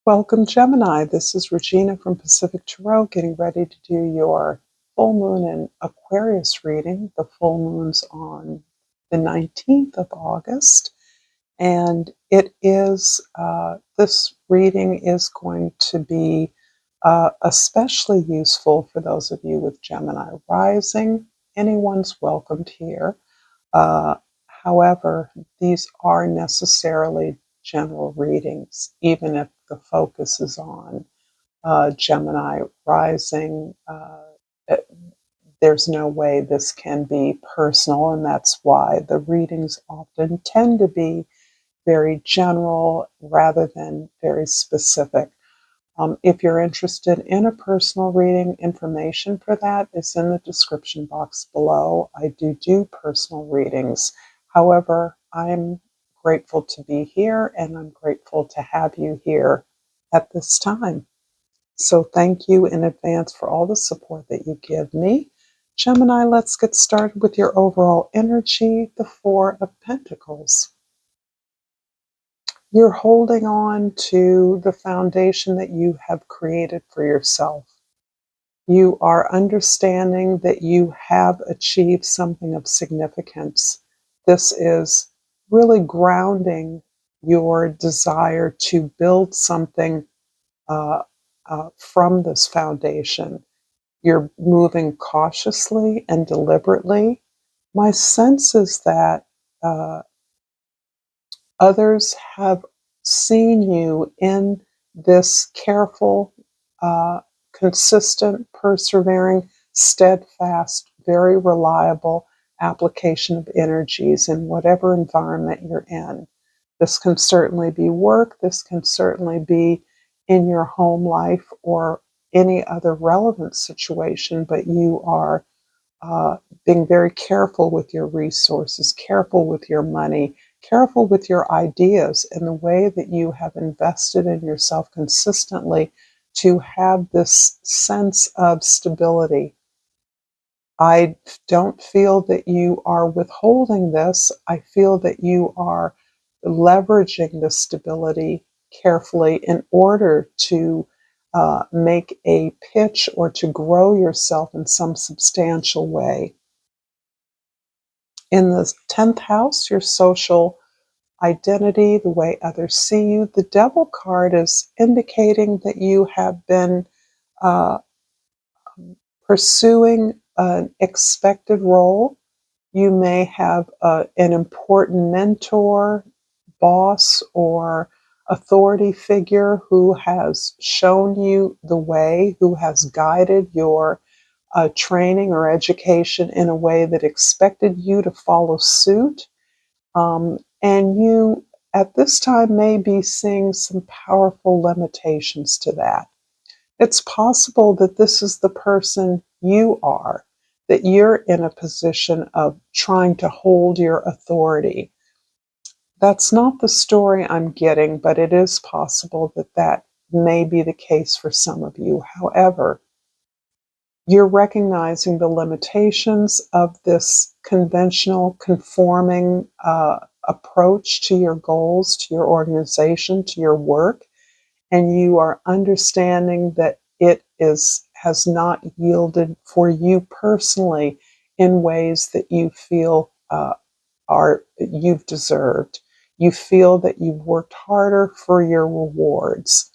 Welcome, Gemini. This is Regina from Pacific Tarot, getting ready to do your full moon and Aquarius reading. The full moon's on the 19th of August, and it is, this reading is going to be especially useful for those of you with Gemini rising. Anyone's welcomed here. Uh, However, these are necessarily general readings, even if the focus is on Gemini rising. There's no way this can be personal, and that's why the readings often tend to be very general rather than very specific. If you're interested in a personal reading, information for that is in the description box below. I do personal readings. However, I'm grateful to be here and I'm grateful to have you here at this time. So thank you in advance for all the support that you give me. Gemini, let's get started with your overall energy, the Four of Pentacles. You're holding on to the foundation that you have created for yourself. You are understanding that you have achieved something of significance. This is really grounding your desire to build something from this foundation. You're moving cautiously and deliberately. My sense is that others have seen you in this careful, consistent, persevering, steadfast, very reliable application of energies in whatever environment you're in. This can certainly be work, this can certainly be in your home life or any other relevant situation, but you are being very careful with your resources, careful with your money, careful with your ideas and the way that you have invested in yourself consistently to have this sense of stability. I don't feel that you are withholding this. I feel that you are leveraging the stability carefully in order to make a pitch or to grow yourself in some substantial way. In the 10th house, your social identity, the way others see you. The Devil card is indicating that you have been uh, pursuing an expected role. You may have an important mentor, boss, or authority figure who has shown you the way, who has guided your training or education in a way that expected you to follow suit. And you, at this time, may be seeing some powerful limitations to that. It's possible that this is the person you are, that you're in a position of trying to hold your authority. That's not the story I'm getting, but it is possible that that may be the case for some of you. However, you're recognizing the limitations of this conventional, conforming approach to your goals, to your organization, to your work, and you are understanding that it has not yielded for you personally in ways that you feel you've deserved. You feel that you've worked harder for your rewards.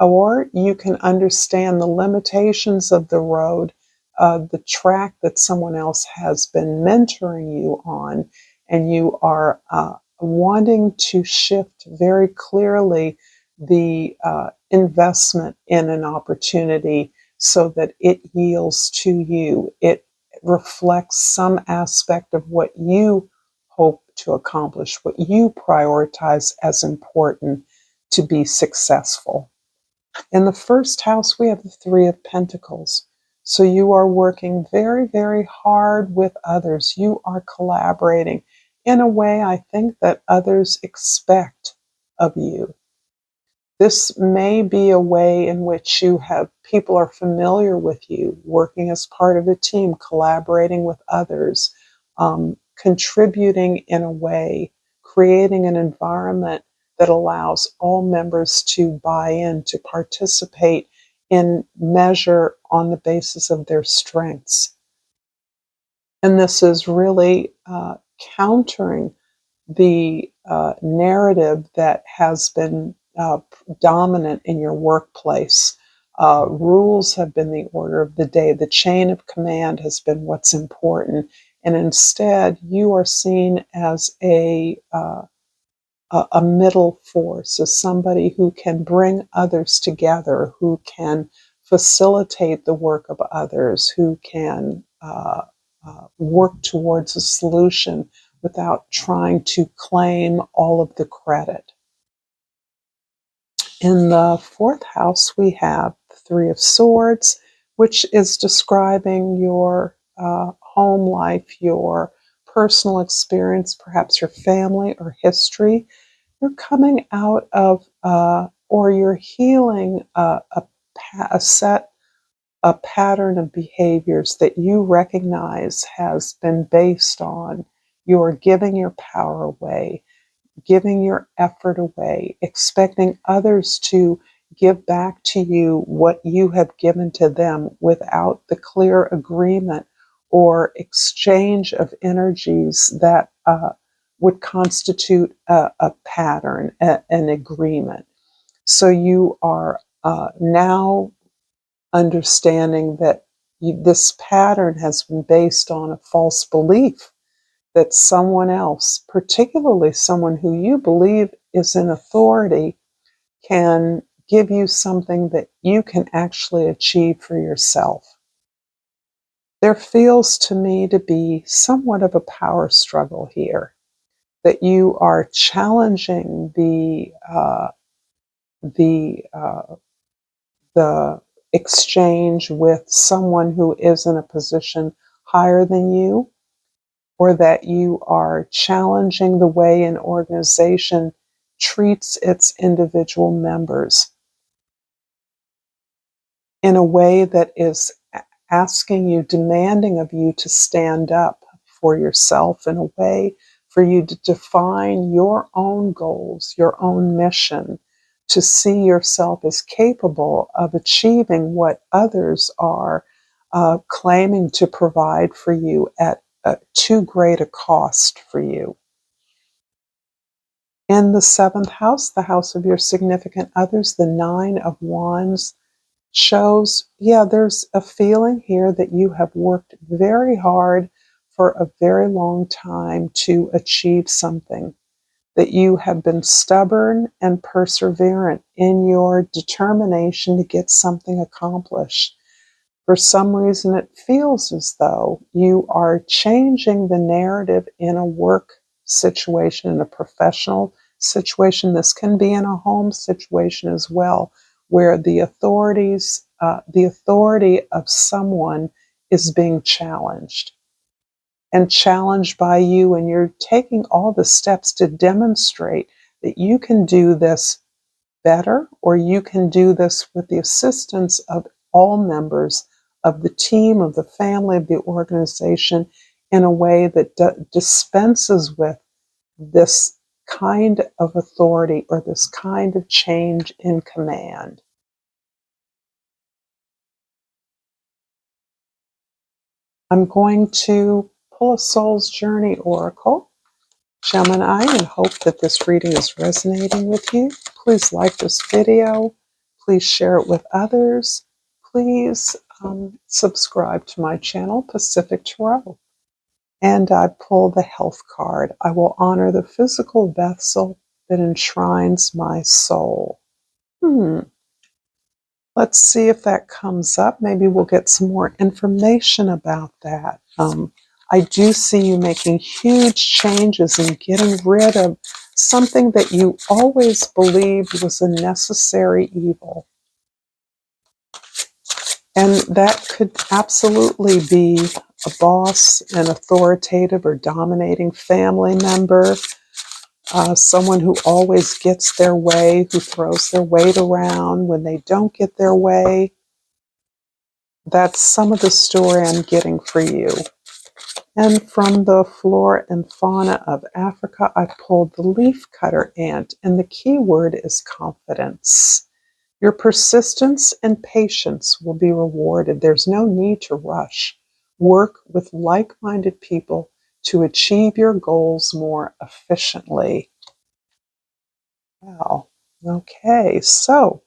Or you can understand the limitations of the road, the track that someone else has been mentoring you on, and you are wanting to shift very clearly the investment in an opportunity so that it yields to you. It reflects some aspect of what you hope to accomplish, what you prioritize as important to be successful. In the first house, we have the Three of Pentacles. So you are working very, very hard with others. You are collaborating in a way I think that others expect of you. This may be a way in which people are familiar with you, working as part of a team, collaborating with others, contributing in a way, creating an environment that allows all members to buy in, to participate in measure on the basis of their strengths. And this is really countering the narrative that has been dominant in your workplace. Rules have been the order of the day. The chain of command has been what's important. And instead, you are seen as a middle force, as somebody who can bring others together, who can facilitate the work of others, who can work towards a solution without trying to claim all of the credit. In the fourth house, we have the Three of Swords, which is describing your home life, your personal experience, perhaps your family or history. You're coming out of, or you're healing a pattern of behaviors that you recognize has been based on your giving your power away, giving your effort away, expecting others to give back to you what you have given to them without the clear agreement or exchange of energies that would constitute a pattern, an agreement. So you are now understanding that this pattern has been based on a false belief that someone else, particularly someone who you believe is in authority, can give you something that you can actually achieve for yourself. There feels to me to be somewhat of a power struggle here, that you are challenging the exchange with someone who is in a position higher than you, or that you are challenging the way an organization treats its individual members in a way that is asking you, demanding of you to stand up for yourself, in a way for you to define your own goals, your own mission, to see yourself as capable of achieving what others are claiming to provide for you at too great a cost for you. In the seventh house, the house of your significant others, the Nine of Wands shows, there's a feeling here that you have worked very hard for a very long time to achieve something, that you have been stubborn and perseverant in your determination to get something accomplished. For some reason, it feels as though you are changing the narrative in a work situation, in a professional situation. This can be in a home situation as well, where the authority of someone is being challenged and challenged by you, and you're taking all the steps to demonstrate that you can do this better, or you can do this with the assistance of all members of the team, of the family, of the organization, in a way that dispenses with this kind of authority or this kind of change in command. I'm going to pull a Soul's Journey Oracle, Gemini, and hope that this reading is resonating with you. Please like this video. Please share it with others. Please subscribe to my channel, Pacific Tarot. And I pull the Health card. I will honor the physical vessel that enshrines my soul. Let's see if that comes up. Maybe we'll get some more information about that. I do see you making huge changes and getting rid of something that you always believed was a necessary evil. And that could absolutely be a boss, an authoritative or dominating family member, someone who always gets their way, who throws their weight around when they don't get their way. That's some of the story I'm getting for you. And from the flora and fauna of Africa, I pulled the leafcutter ant, and the key word is confidence. Your persistence and patience will be rewarded. There's no need to rush. Work with like-minded people to achieve your goals more efficiently. Wow. Okay, so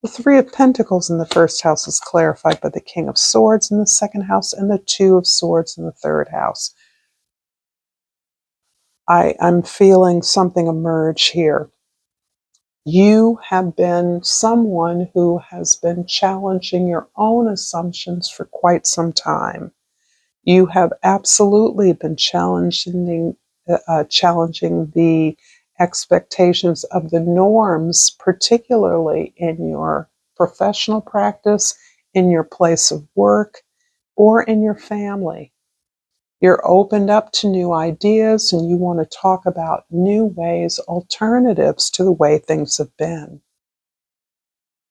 the Three of Pentacles in the first house is clarified by the King of Swords in the second house and the Two of Swords in the third house. I'm feeling something emerge here. You have been someone who has been challenging your own assumptions for quite some time. You have absolutely been challenging the expectations of the norms, particularly in your professional practice, in your place of work, or in your family. You're opened up to new ideas and you want to talk about new ways, alternatives to the way things have been.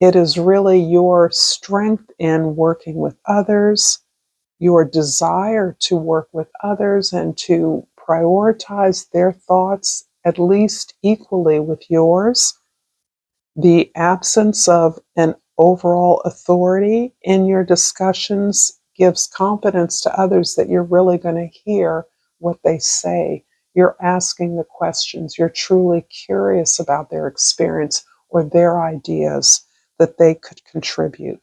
It is really your strength in working with others, your desire to work with others and to prioritize their thoughts at least equally with yours. The absence of an overall authority in your discussions gives confidence to others that you're really going to hear what they say. You're asking the questions. You're truly curious about their experience or their ideas that they could contribute.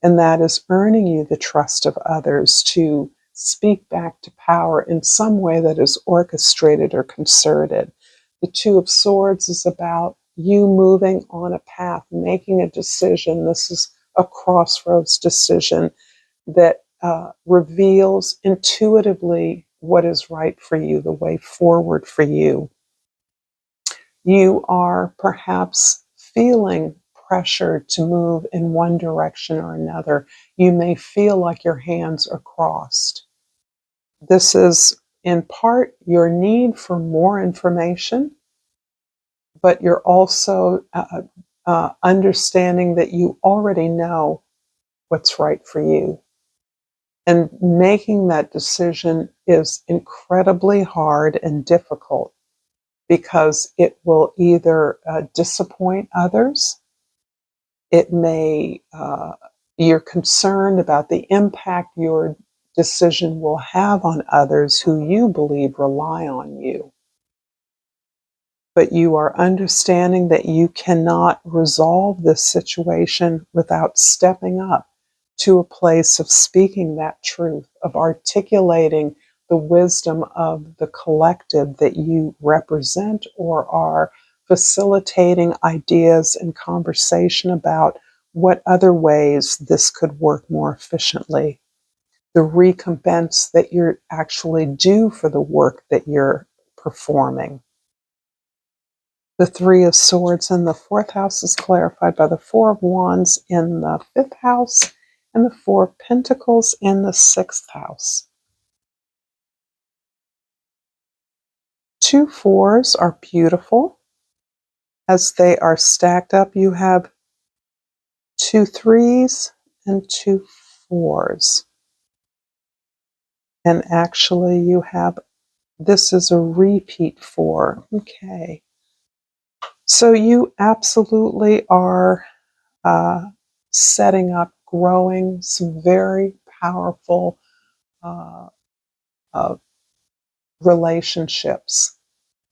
And that is earning you the trust of others to speak back to power in some way that is orchestrated or concerted. The Two of Swords is about you moving on a path, making a decision. This is a crossroads decision that reveals intuitively what is right for you, the way forward for you. You are perhaps feeling pressure to move in one direction or another. You may feel like your hands are crossed. This is in part your need for more information, but you're also understanding that you already know what's right for you. And making that decision is incredibly hard and difficult because it will either disappoint others. It may, you're concerned about the impact your decision will have on others who you believe rely on you. But you are understanding that you cannot resolve this situation without stepping up to a place of speaking that truth, of articulating the wisdom of the collective that you represent or are facilitating ideas and conversation about what other ways this could work more efficiently. The recompense that you're actually due for the work that you're performing. The Three of Swords in the fourth house is clarified by the Four of Wands in the fifth house and the Four of Pentacles in the sixth house. Two fours are beautiful. As they are stacked up, you have two threes and two fours. And actually you have, this is a repeat four. Okay. So you absolutely are setting up, growing some very powerful uh, uh, relationships.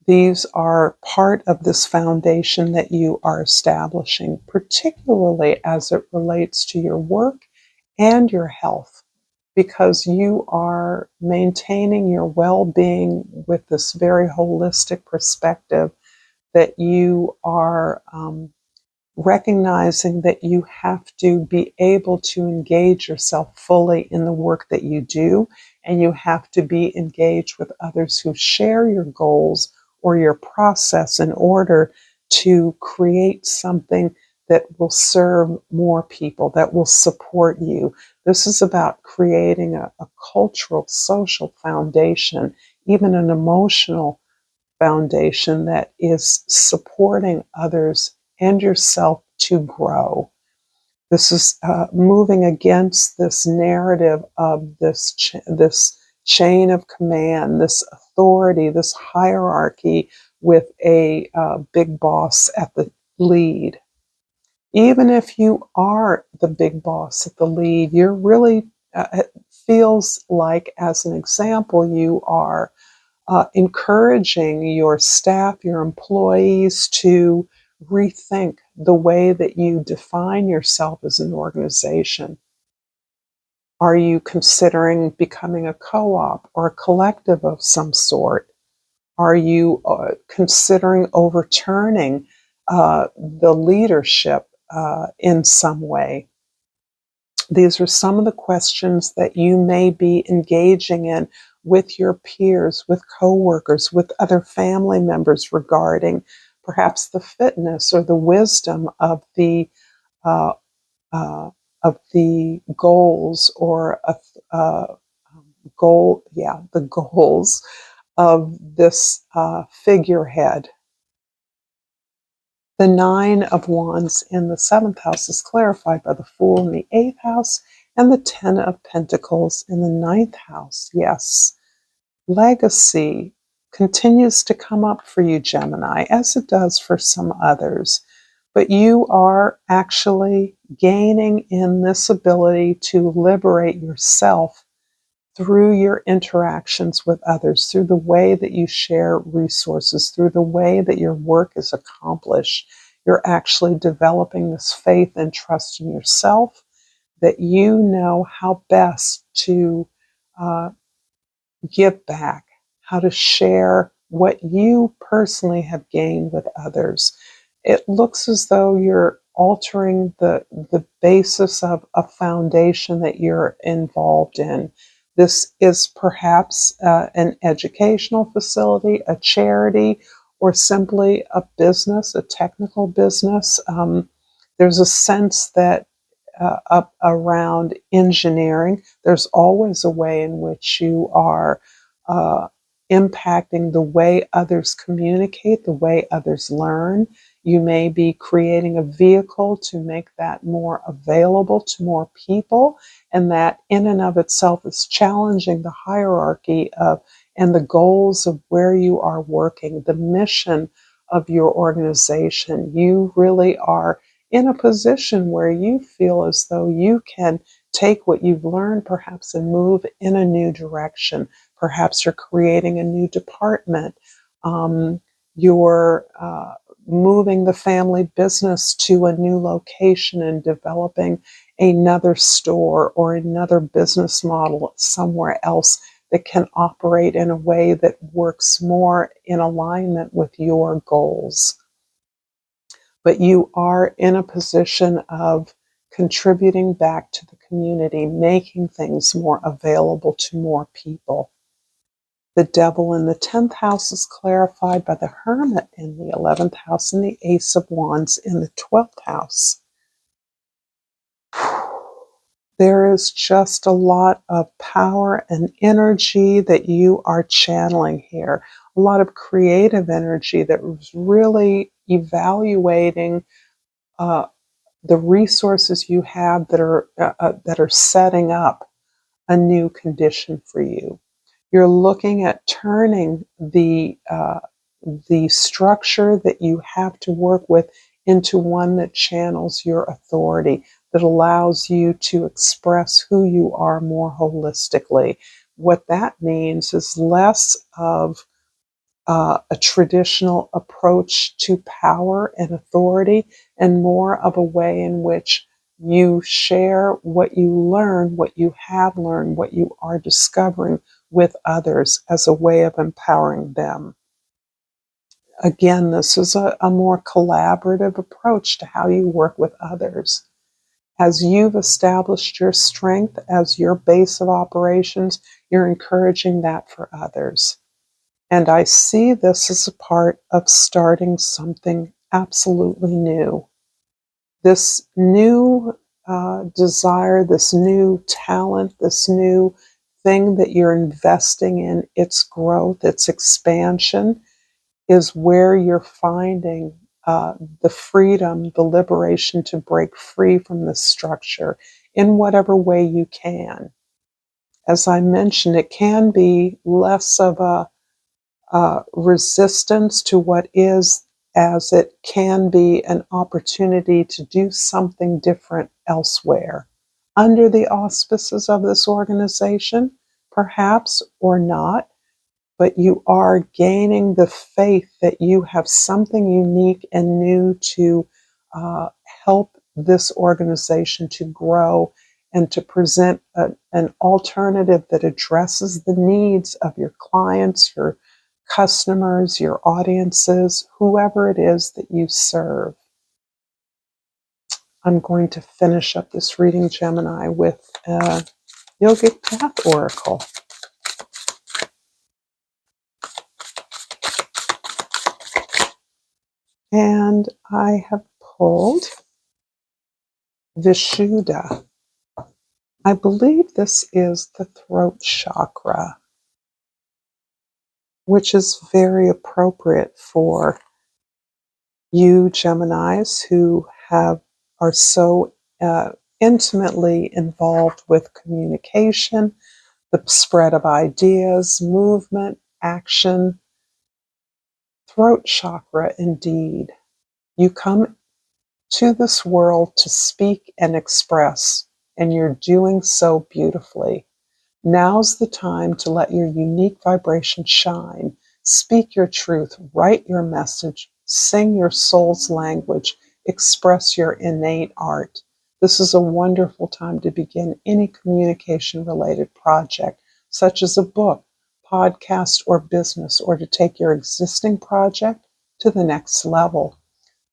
These are part of this foundation that you are establishing, particularly as it relates to your work and your health, because you are maintaining your well-being with this very holistic perspective that you are recognizing that you have to be able to engage yourself fully in the work that you do, and you have to be engaged with others who share your goals or your process in order to create something that will serve more people, that will support you. This is about creating a cultural, social foundation, even an emotional foundation that is supporting others and yourself to grow. This is moving against this narrative of this chain of command, this authority, this hierarchy with a big boss at the lead. Even if you are the big boss at the lead, you're really, it feels like, as an example, you are encouraging your staff, your employees to rethink the way that you define yourself as an organization. Are you considering becoming a co-op or a collective of some sort? Are you considering overturning the leadership in some way? These are some of the questions that you may be engaging in with your peers, with coworkers, with other family members regarding perhaps the fitness or the wisdom uh, of the goals or the goals of this figurehead. The Nine of Wands in the 7th house is clarified by the Fool in the 8th house and the Ten of Pentacles in the 9th house. Yes, legacy continues to come up for you, Gemini, as it does for some others. But you are actually gaining in this ability to liberate yourself through your interactions with others, through the way that you share resources, through the way that your work is accomplished. You're actually developing this faith and trust in yourself that you know how best to uh, give back, how to share what you personally have gained with others. It looks as though you're altering the basis of a foundation that you're involved in. This is perhaps an educational facility, a charity, or simply a business, a technical business. There's a sense that up around engineering, there's always a way in which you are uh, impacting the way others communicate, the way others learn. You may be creating a vehicle to make that more available to more people, and that in and of itself is challenging the hierarchy of and the goals of where you are working, the mission of your organization. You really are in a position where you feel as though you can take what you've learned perhaps and move in a new direction. Perhaps you're creating a new department. You're moving the family business to a new location and developing another store or another business model somewhere else that can operate in a way that works more in alignment with your goals. But you are in a position of contributing back to the community, making things more available to more people. The Devil in the 10th house is clarified by the Hermit in the 11th house and the Ace of Wands in the 12th house. There is just a lot of power and energy that you are channeling here. A lot of creative energy that was really evaluating the resources you have that are setting up a new condition for you. You're looking at turning the structure that you have to work with into one that channels your authority, that allows you to express who you are more holistically. What that means is less of a traditional approach to power and authority, and more of a way in which you share what you learn, what you have learned, what you are discovering with others as a way of empowering them. Again, this is a more collaborative approach to how you work with others. As you've established your strength as your base of operations, you're encouraging that for others. And I see this as a part of starting something absolutely new. This new desire, this new talent, this new thing that you're investing in, its growth, its expansion, is where you're finding the freedom, the liberation to break free from this structure in whatever way you can. as I mentioned, it can be less of a resistance to what is, as it can be an opportunity to do something different elsewhere under the auspices of this organization, perhaps, or not, but you are gaining the faith that you have something unique and new to help this organization to grow and to present an alternative that addresses the needs of your clients, your customers, your audiences, whoever it is that you serve. I'm going to finish up this reading, Gemini, with a Yogic Path Oracle. And I have pulled Vishuddha. I believe this is the throat chakra, which is very appropriate for you Geminis who are so intimately involved with communication, the spread of ideas, movement, action. Throat chakra, indeed. You come to this world to speak and express, and you're doing so beautifully. Now's the time to let your unique vibration shine. Speak your truth, write your message, sing your soul's language, express your innate art. This is a wonderful time to begin any communication related project, such as a book, podcast, or business, or to take your existing project to the next level.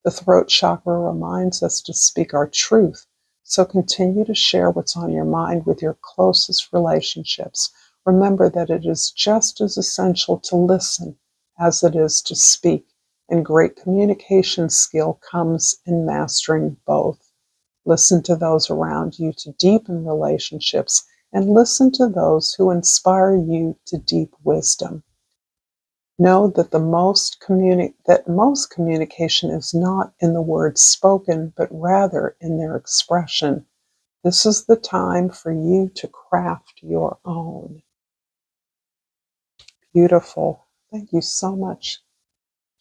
The throat chakra reminds us to speak our truth, so continue to share what's on your mind with your closest relationships. Remember that it is just as essential to listen as it is to speak, and great communication skill comes in mastering both. Listen to those around you to deepen relationships, and listen to those who inspire you to deep wisdom. Know that most communication is not in the words spoken, but rather in their expression. This is the time for you to craft your own. Beautiful. Thank you so much,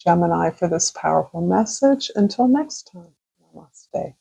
Gemini, for this powerful message. Until next time, namaste.